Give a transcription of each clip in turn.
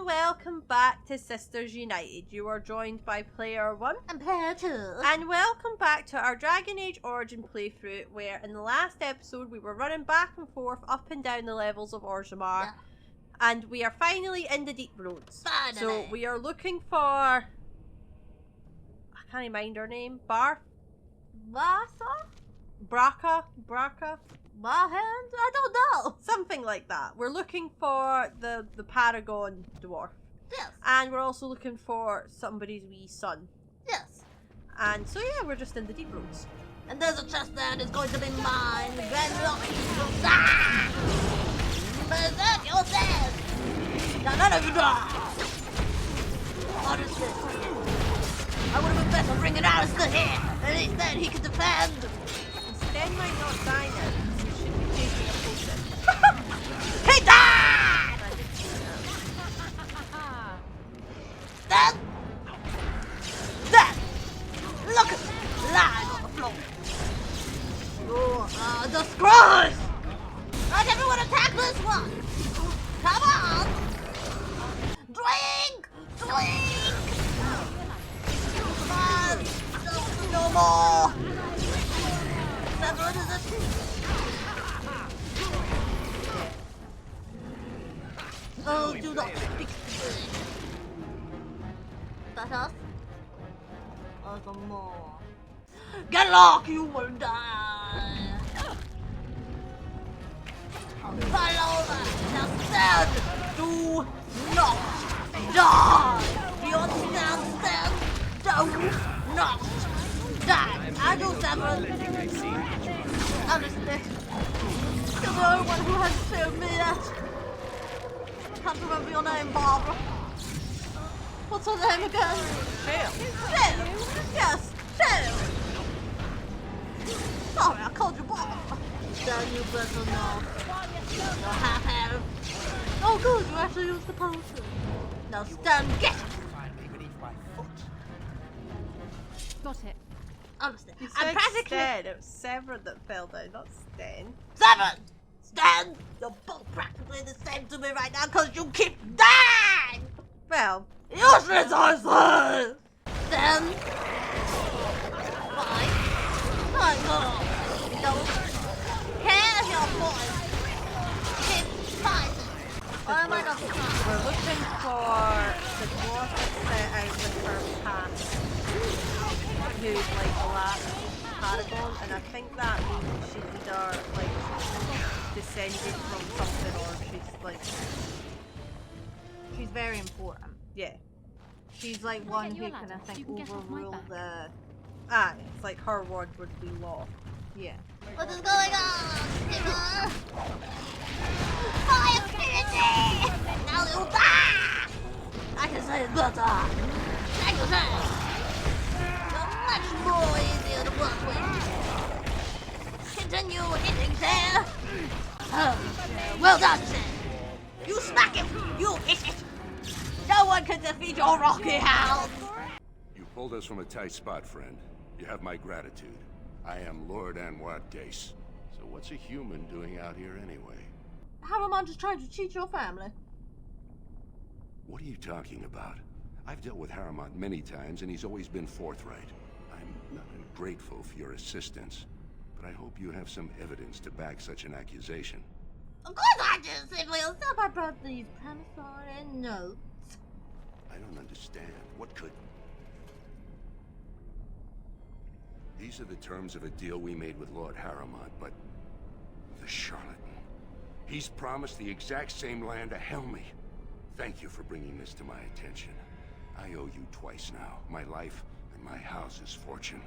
welcome back to Sisters United. You are joined by player 1 and player 2. And welcome back to our Dragon Age Origin playthrough, where in the last episode we were running back and forth up and down the levels of Orgrimmar. Yeah. And we are finally in the Deep Roads. Finally. So we are looking for... I can't mind her name. Bartha? Braka? Barhand? I don't know. Something like that. We're looking for the Paragon dwarf. Yes. And we're also looking for somebody's wee son. Yes. And so yeah, we're just in the Deep Roads. And there's a chest there and it's going to be mine. Ah! Berserk yourself! Now none of you die! Honestly, I would have been better bringing Alistair here. At least then he could defend. Sten might not die now. We should be taking a potion. He died! Then! Look at him lying on the floor. You are disgrace! Right, everyone attack this one! Come on! Drink! Drink! Come on! No more! Severin, is it? Oh, do not speak to me. Is that us? Or some more? Get lost, you will die! Follow that! Now stand! Do not die! Do you understand? Stand! Do not die! I do, Severin! Honestly, you're the only one who has shown me that. I can't remember your name, Barbara. What's her name again? Shale. Shale! Yes, Shale! Sorry, I called you Barbara. Then you better know. You're half-headed. Oh good, you actually used the potion. Now stand, get it! Got it. Honestly, You I'm said practically... Sten. It was Severin that fell down, not Sten. Seven! Stand! You're both practically the same to me right now because you keep dying! Well, Useless, I say! Stand! Fight! I go! Don't care your voice! Keep fighting! Or am I not trying? we're looking for the dwarf that's set out with her past, who's like the last Paragon, and I think that means she's either like descended from something or she's like, She's very important. yeah. She's like Can I one get you who a ladder can, I so you think, can get off my overrule back? the... It's like her word would be law. Yeah. What is going on, people? Fire Trinity! Now you'll die! I can say it better. Thank you, sir. You're much more easier to work with. Continue hitting, sir. Oh, well done, sir. You smack it. You hit it. No one can defeat your rocky hound. You pulled us from a tight spot, friend. You have my gratitude. I am Lord Anwar Dace. So what's a human doing out here anyway? Haramon just trying to cheat your family. What are you talking about? I've dealt with Haramont many times, and he's always been forthright. I'm not ungrateful for your assistance, but I hope you have some evidence to back such an accusation. Of course I do, simply yourself. I brought these promissory notes. I don't understand. What could... These are the terms of a deal we made with Lord Haramont, but... the charlatan. He's promised the exact same land to Helmy. Thank you for bringing this to my attention. I owe you twice now. My life and my house's fortune.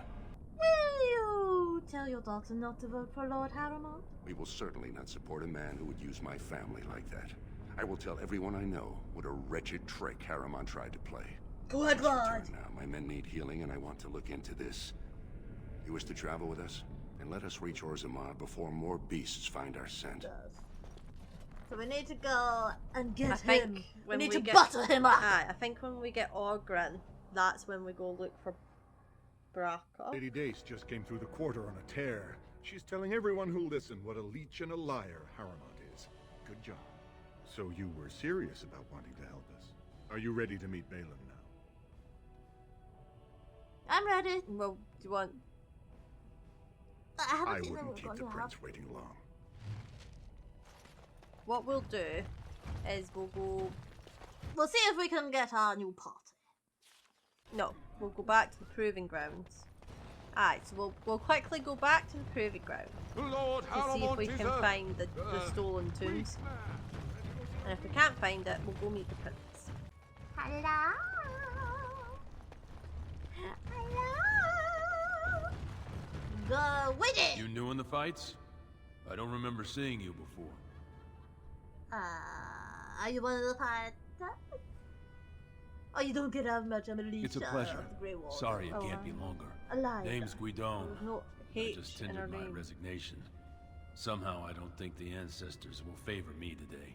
Will you tell your daughter not to vote for Lord Haramont? We will certainly not support a man who would use my family like that. I will tell everyone I know what a wretched trick Haramont tried to play. Good Let's word. return now. My men need healing, and I want to look into this. You wish to travel with us? And let us reach Orgrimmar before more beasts find our scent. So we need to go and get I think him. We when need we to get- butter him up. I think when we get Orgrin, that's when we go look for Braka. Lady Dace just came through the quarter on a tear. She's telling everyone who'll listen what a leech and a liar Haramont is. Good job. So you were serious about wanting to help us? Are you ready to meet Balin now? I'm ready. Well, do you want... I have a I feeling wouldn't we're keep going the to prince have... waiting long. What we'll do is we'll go... We'll see if we can get our new party. No, we'll go back to the proving grounds. Aye, so we'll quickly go back to the proving ground Lord to see if we can find the stolen tombs. And if we can't find it, we'll go meet the prince. Hello? Hello? Go with it! You new in the fights? I don't remember seeing you before. Are you one of the fighters? Oh, you don't get out much. I'm Elissa. It's a pleasure. Of the Grey Warden. Sorry it can't be longer. Eliza. Name's Guidon. There's no I H just in our tendered my name. resignation. Somehow I don't think the ancestors will favor me today.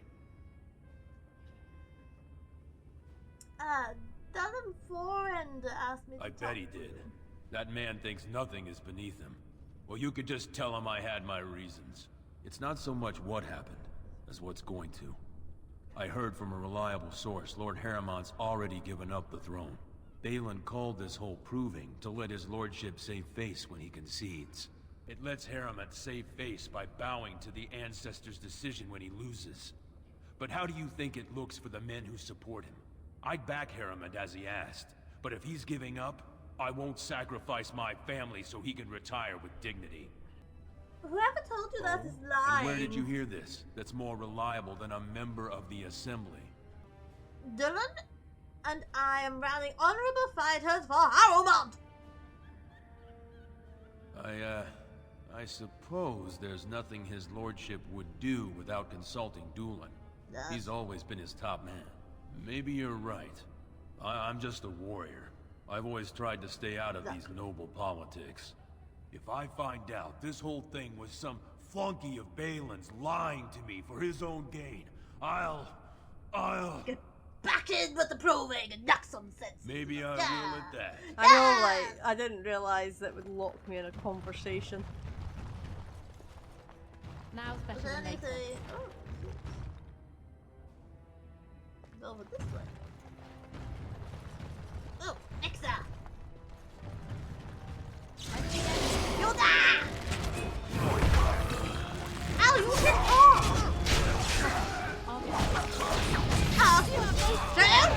Tell him for and ask me to I talk bet he to did. you. That man thinks nothing is beneath him. Well, you could just tell him I had my reasons. It's not so much what happened, as what's going to. I heard from a reliable source, Lord Harriman's already given up the throne. Balin called this whole proving to let his lordship save face when he concedes. It lets Harriman save face by bowing to the ancestors' decision when he loses. But how do you think it looks for the men who support him? I'd back Harriman as he asked, but if he's giving up, I won't sacrifice my family so he can retire with dignity. Whoever told you that is lying. And where did you hear this? That's more reliable than a member of the Assembly. Dylan and I am rallying honorable fighters for Harrowmont! I suppose there's nothing his lordship would do without consulting Doolin. Yes. He's always been his top man. Maybe you're right. I'm just a warrior. I've always tried to stay out of these noble politics. If I find out this whole thing was some flunky of Balin's lying to me for his own gain, I'll... Get back in with the proving and knock some sense. Maybe I will at that. I know, like, I didn't realise that would lock me in a conversation. Now's better Is than later. anything... Oh, go over this way. Oh, Nexa! Yoda! Ow, you hit off!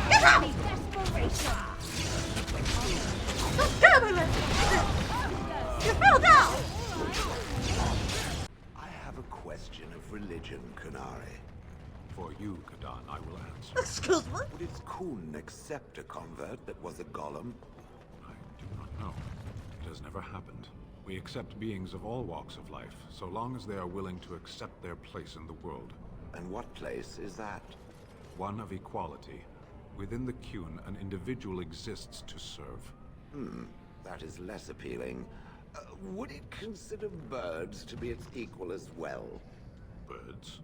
Get up! You fell down! I have a question of religion, Kunari. For you, Kadan, I will answer. Excuse me? Would its Kun accept a convert that was a golem? I do not know. It has never happened. We accept beings of all walks of life, so long as they are willing to accept their place in the world. And what place is that? One of equality. Within the Qun, an individual exists to serve. That is less appealing. Would it consider birds to be its equal as well? Birds?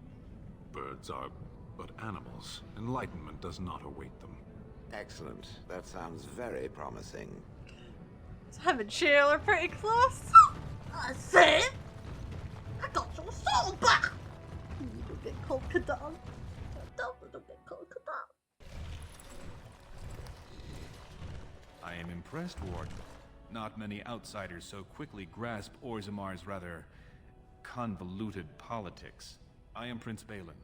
Birds are but animals. Enlightenment does not await them. Excellent. That sounds very promising. Him and Cheryl are pretty close. I say, I got your soul back! You little bit called Kadan. That little bit called Kadan. I am impressed, Warden. Not many outsiders so quickly grasp Orzamar's rather convoluted politics. I am Prince Balin.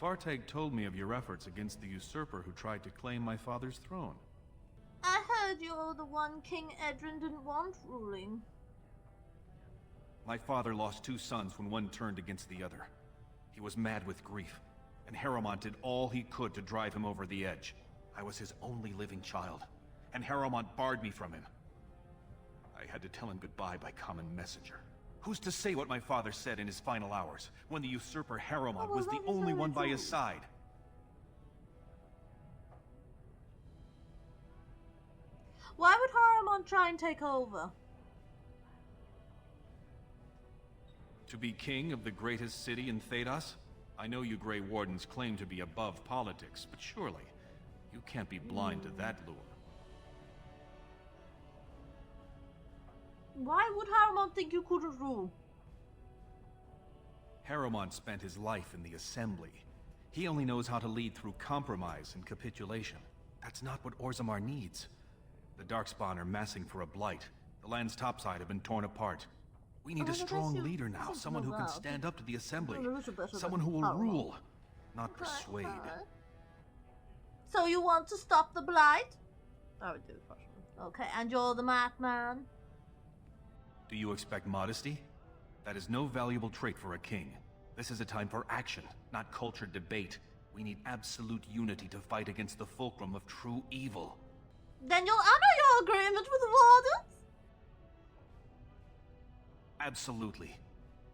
Farteg told me of your efforts against the usurper who tried to claim my father's throne. I heard you're the one King Edrin didn't want ruling. My father lost 2 sons when one turned against the other. He was mad with grief, and Harrowmont did all he could to drive him over the edge. I was his only living child, and Harrowmont barred me from him. I had to tell him goodbye by common messenger. Who's to say what my father said in his final hours, when the usurper Harrowmont was the only one by his side? Why would Harrowmont try and take over? To be king of the greatest city in Thedas? I know you Grey Wardens claim to be above politics, but surely you can't be blind to that lure. Why would Harrowmont think you couldn't rule? Harrowmont spent his life in the Assembly. He only knows how to lead through compromise and capitulation. That's not what Orzammar needs. The Darkspawn are massing for a Blight. The land's topside have been torn apart. We need a strong leader now, someone who can stand up to the Assembly. Someone who will rule, not persuade. So you want to stop the Blight? I would do the first one. Okay, and you're the madman? Do you expect modesty? That is no valuable trait for a king. This is a time for action, not cultured debate. We need absolute unity to fight against the fulcrum of true evil. Then you'll honor your agreement with the Wardens? Absolutely.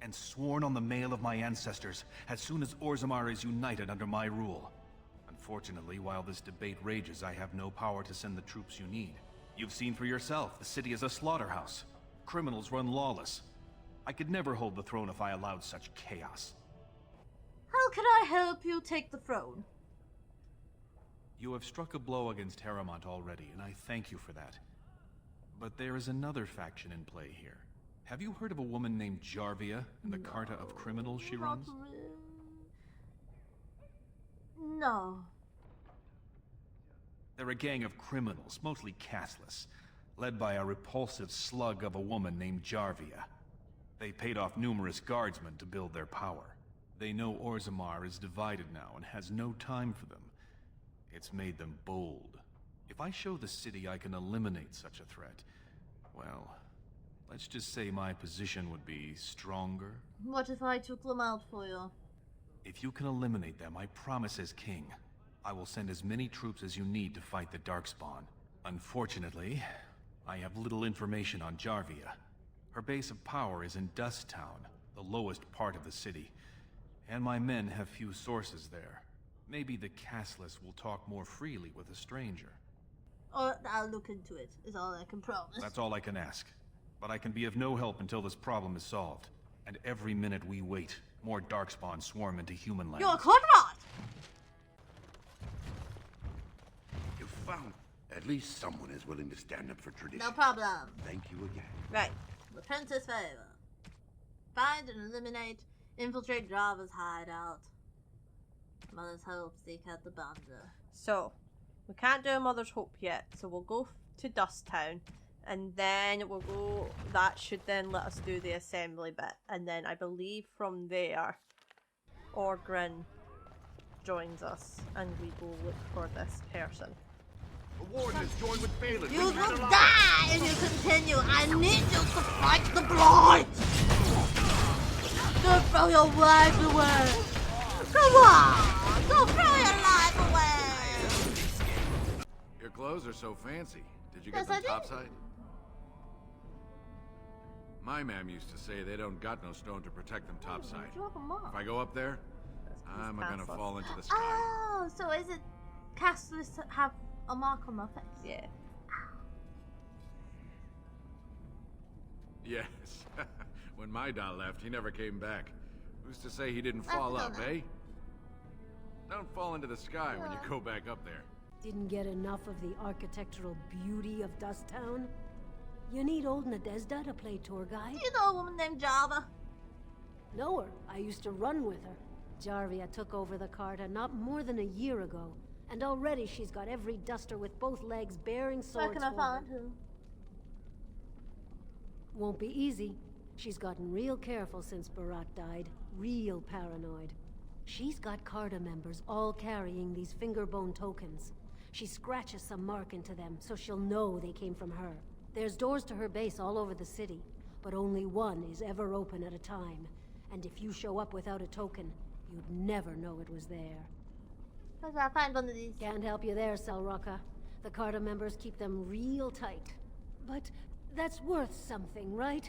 And sworn on the mail of my ancestors, as soon as Orzammar is united under my rule. Unfortunately, while this debate rages, I have no power to send the troops you need. You've seen for yourself, the city is a slaughterhouse. Criminals run lawless. I could never hold the throne if I allowed such chaos. How can I help you take the throne? You have struck a blow against Harrowmont already, and I thank you for that. But there is another faction in play here. Have you heard of a woman named Jarvia and the Carta of Criminals she runs? No. They're a gang of criminals, mostly casteless, led by a repulsive slug of a woman named Jarvia. They paid off numerous guardsmen to build their power. They know Orzammar is divided now and has no time for them. It's made them bold. If I show the city I can eliminate such a threat, well, let's just say my position would be stronger. What if I took them out for you? If you can eliminate them, I promise as king, I will send as many troops as you need to fight the Darkspawn. Unfortunately, I have little information on Jarvia. Her base of power is in Dust Town, the lowest part of the city, and my men have few sources there. Maybe the castless will talk more freely with a stranger. Or I'll look into it, is all I can promise. That's all I can ask. But I can be of no help until this problem is solved. And every minute we wait, more Darkspawn swarm into human land. You're quite right! You found at least someone is willing to stand up for tradition. No problem. Thank you again. Right. The Princess Favor. Find and eliminate, infiltrate Java's hideout. Mother's Hope, seek out the Bonder. So, we can't do a Mother's Hope yet, so we'll go to Dust Town, and then we'll go, that should then let us do the assembly bit, and then I believe from there, Orgrin joins us, and we go look for this person. The Warden has joined with Phelan. You will die if you continue! I need you to fight the Blight! Don't throw your life away! Come on! Don't throw your life away! Your clothes are so fancy. Did you Yes, get them I did. topside? My ma'am used to say they don't got no stone to protect them topside. Drop 'em off. If I go up there, I'm gonna castle. fall into the sky. Oh, so is it castless have a mark on their face? Yeah. Yes. When my dad left, he never came back. Who's to say he didn't fall up, eh? Don't fall into the sky when you go back up there. Didn't get enough of the architectural beauty of Dust Town? You need old Nadezda to play tour guide? You know a woman named Java? Know her. I used to run with her. Jarvia took over the Carta not more than a year ago, and already she's got every duster with both legs bearing swords. Where can I for find her. her? Won't be easy. She's gotten real careful since Barat died. Real paranoid. She's got Carta members all carrying these fingerbone tokens. She scratches some mark into them so she'll know they came from her. There's doors to her base all over the city, but only one is ever open at a time. And if you show up without a token, you'd never know it was there. Where can I find one of these? Can't help you there, Selrocka. The Carta members keep them real tight. But that's worth something, right?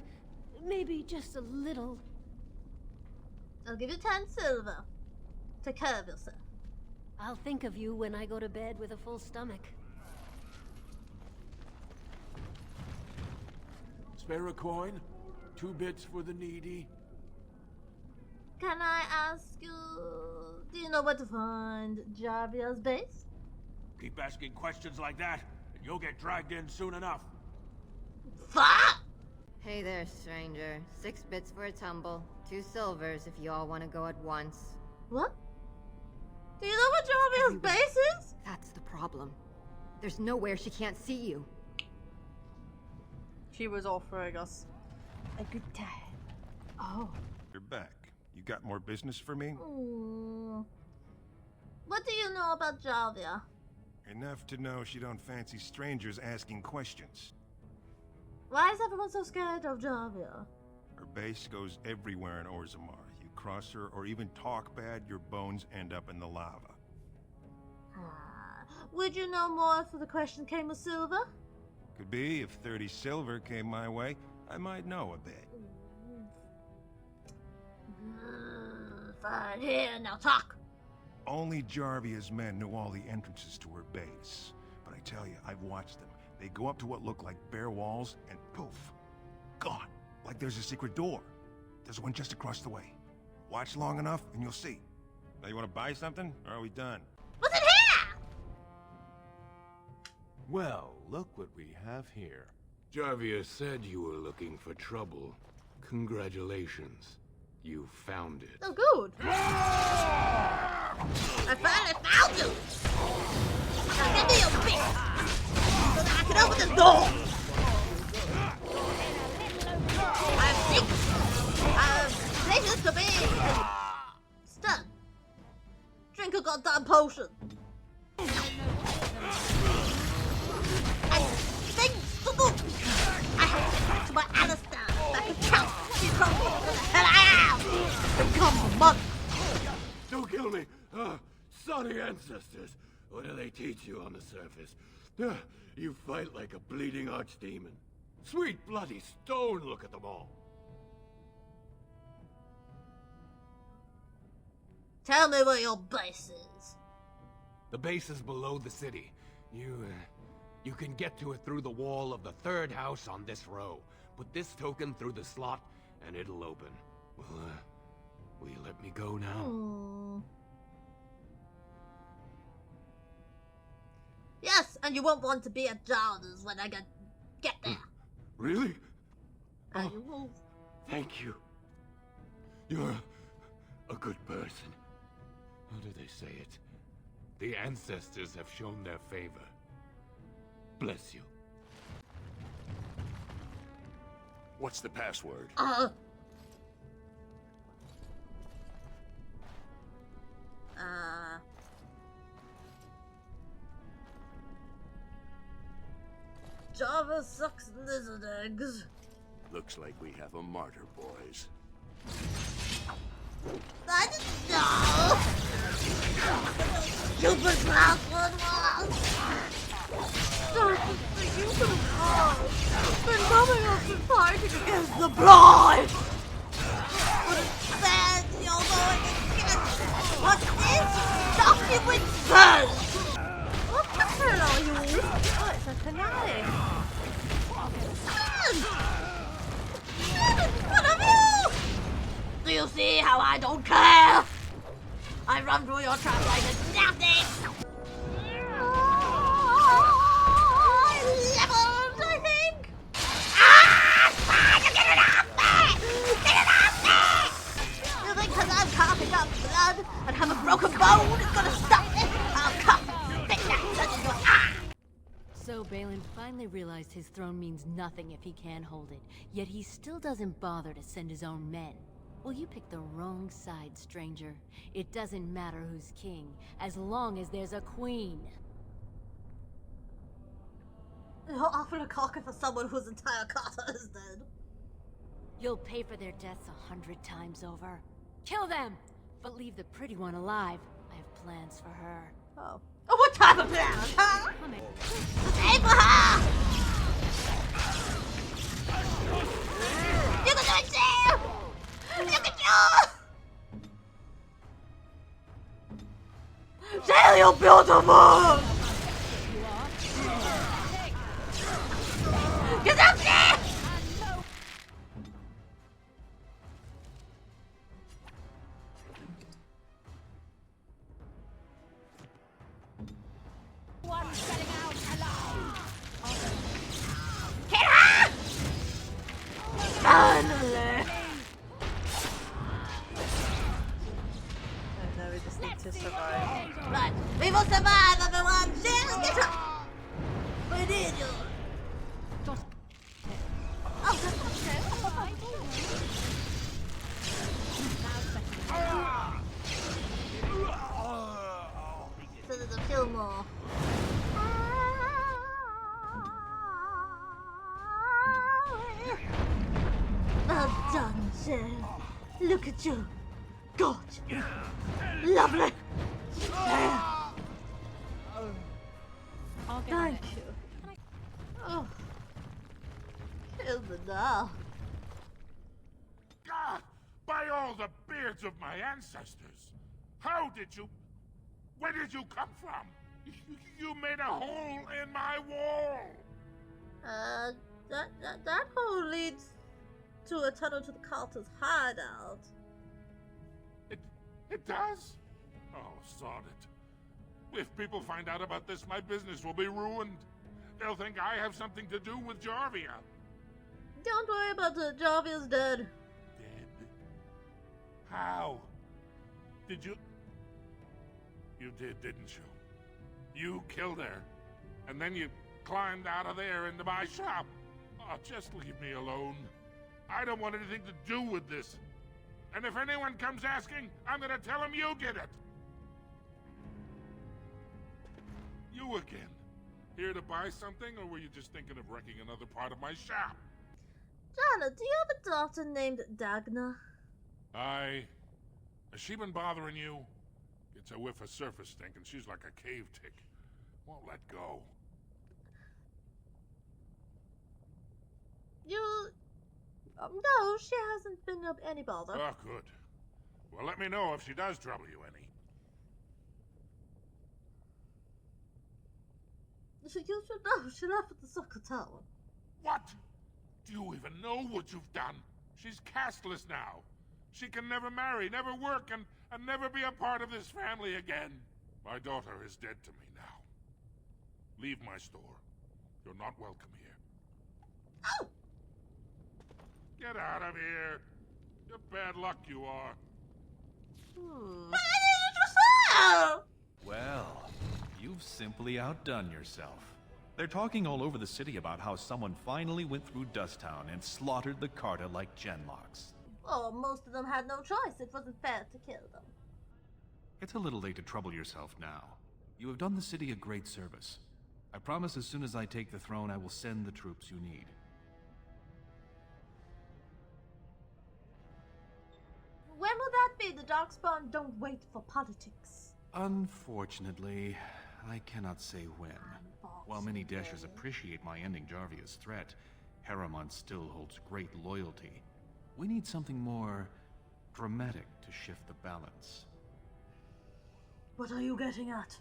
Maybe just a little. I'll give you 10 silver. Take care of yourself. I'll think of you when I go to bed with a full stomach. Spare a coin? 2 bits for the needy? Can I ask you, do you know where to find Jarvia's base? Keep asking questions like that, and you'll get dragged in soon enough. Fuck! Hey there, stranger. 6 bits for a tumble, 2 silvers if you all want to go at once. What? Do you know what Jarvia's base is? That's the problem. There's nowhere she can't see you. She was offering us a good time. Oh. You're back. You got more business for me? What do you know about Javia? Enough to know she don't fancy strangers asking questions. Why is everyone so scared of Javia? Her base goes everywhere in Orzammar. You cross her or even talk bad, your bones end up in the lava. Would you know more if the question came with silver? Could be. If 30 silver came my way, I might know a bit. Fine, here, now talk. Only Jarvia's men knew all the entrances to her base. But I tell you, I've watched them. They go up to what look like bare walls, and poof, gone. Like there's a secret door. There's one just across the way. Watch long enough, and you'll see. Now you want to buy something, or are we done? What's in here? Well, look what we have here. Jarvia said you were looking for trouble. Congratulations. You found it. Oh, good. I finally found you. Now give me your fist so that I can open this door. I think I have places to be. Stun. Drink a goddamn potion. And things to do. I have to get back to my Alistair. I can count. She's probably who the hell I am. Become a monk. Don't kill me! Sorry ancestors. What do they teach you on the surface? You fight like a bleeding archdemon. Sweet bloody stone, look at them all. Tell me where your base is. The base is below the city. You can get to it through the wall of the third house on this row. Put this token through the slot, and it'll open. Well, will you let me go now? Yes, and you won't want to be at Jarvis when I get there. Really? And you move. Thank you. You're a good person. How do they say it? The ancestors have shown their favor. Bless you. What's the password? Java sucks lizard eggs. Looks like we have a martyr, boys. I didn't know. Stupid password was. You could have been coming up and fighting against the Blight. But instead, you're going against what this document says. What the hell are you? Oh, it's a canary. What of you? Do you see how I don't care? I run through your trap like it's nothing. Leveled, I think. Get it off me! Get it off me! You think because I'm coughing up blood and have a broken bone is gonna stop it? I'll cough and spit that blood into your eye. So Balin finally realized his throne means nothing if he can't hold it, yet he still doesn't bother to send his own men. Well, you picked the wrong side, stranger. It doesn't matter who's king, as long as there's a queen. You're offering a cocker for someone whose entire casa is dead. You'll pay for their deaths 100 times over. Kill them, but leave the pretty one alive. I have plans for her. Oh, what type of plan, huh? Come in. Aim for her! You can do it, too! You can do it! Sail, you beautiful! Get up there! One's getting out alive. Hit her! Finally! And now we just need to survive. Right, we will survive, everyone! little more. Well done, Sheriff. Look at you. Gorgeous. Lovely. Thank you. Oh. Kill me now. God, by all the beards of my ancestors! How did you... Where did you come from? You made a hole in my wall! That hole leads to a tunnel to the Carter's hideout. It does? Oh, sod it. If people find out about this, my business will be ruined. They'll think I have something to do with Jarvia. Don't worry about it. Jarvia's dead. Dead? How? Did you... You did, didn't you? You killed her. And then you climbed out of there into my shop. Oh, just leave me alone. I don't want anything to do with this. And if anyone comes asking, I'm gonna tell them you did it. You again. Here to buy something, or were you just thinking of wrecking another part of my shop? Jana, do you have a daughter named Dagna? Has she been bothering you? Gets a whiff of surface stink, and she's like a cave tick. Won't let go. No, she hasn't been of any bother. Oh, good. Well, let me know if she does trouble you any. You should know, she left with the Sucker Tower. What? Do you even know what you've done? She's castless now. She can never marry, never work, and never be a part of this family again. My daughter is dead to me now. Leave my store. You're not welcome here. Oh! Get out of here. You're bad luck, you are. Well, you've simply outdone yourself. They're talking all over the city about how someone finally went through Dusttown and slaughtered the Carta like genlocks. Oh, most of them had no choice. It wasn't fair to kill them. It's a little late to trouble yourself now. You have done the city a great service. I promise as soon as I take the throne, I will send the troops you need. When will that be? The Darkspawn don't wait for politics. Unfortunately, I cannot say when. While many Dashers appreciate my ending Jarvia's threat, Harriman still holds great loyalty. We need something more dramatic to shift the balance. What are you getting at?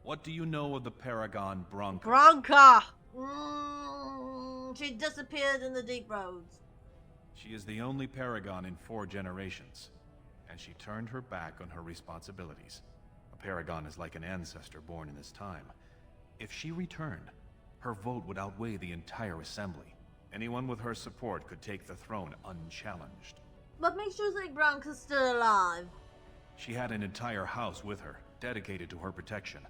What do you know of the Paragon Bronca? Bronca! She disappeared in the deep roads. She is the only Paragon in 4 generations, and she turned her back on her responsibilities. A Paragon is like an ancestor born in this time. If she returned, her vote would outweigh the entire assembly. Anyone with her support could take the throne unchallenged. What makes you think Bronca's still alive? She had an entire house with her, dedicated to her protection.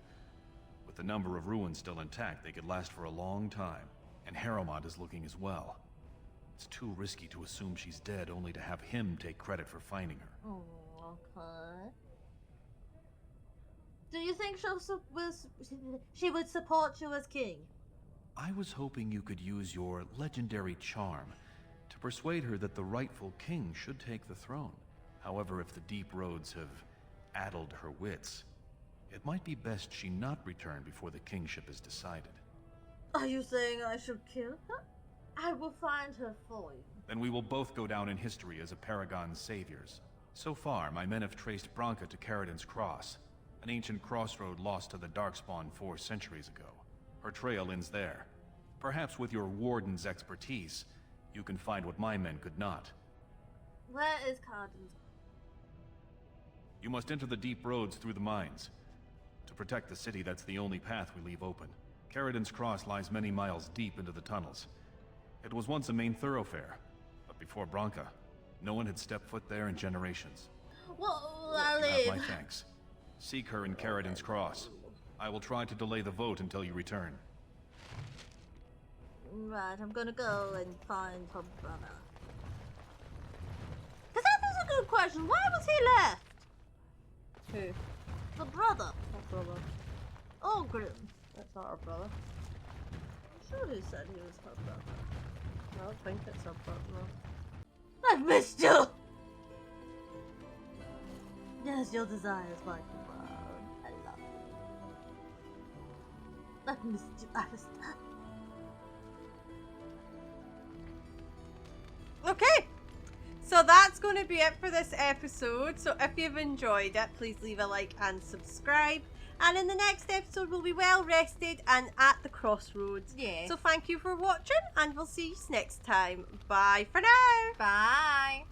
With the number of ruins still intact, they could last for a long time. And Harriman is looking as well. It's too risky to assume she's dead, only to have him take credit for finding her. Oh, okay. Do you think she would support you as king? I was hoping you could use your legendary charm to persuade her that the rightful king should take the throne. However, if the deep roads have addled her wits, it might be best she not return before the kingship is decided. Are you saying I should kill her? I will find her for you. Then we will both go down in history as a Paragon's saviors. So far, my men have traced Bronca to Caridin's Cross, an ancient crossroad lost to the Darkspawn 4 centuries ago. Her trail ends there. Perhaps with your Warden's expertise, you can find what my men could not. Where is Caridin's? You must enter the deep roads through the mines. To protect the city, that's the only path we leave open. Caridin's Cross lies many miles deep into the tunnels. It was once a main thoroughfare, but before Bronca, no one had stepped foot there in generations. Well, I'll You have leave. my thanks. Seek her in Caridin's Cross. I will try to delay the vote until you return. Right, I'm gonna go and find her brother. Cause that is a good question. Why was he left? Who? The brother. What brother? Oh, Grim. That's not her brother. I'm sure who said he was her brother. I don't think it's her brother. I've missed you! Yes, your desire is my command. I love you. I've missed you, Alistair. Okay, so that's going to be it for this episode. So if you've enjoyed it, please leave a like and subscribe. And in the next episode, we'll be well rested and at the crossroads. Yes. So thank you for watching, and we'll see you next time. Bye for now. Bye.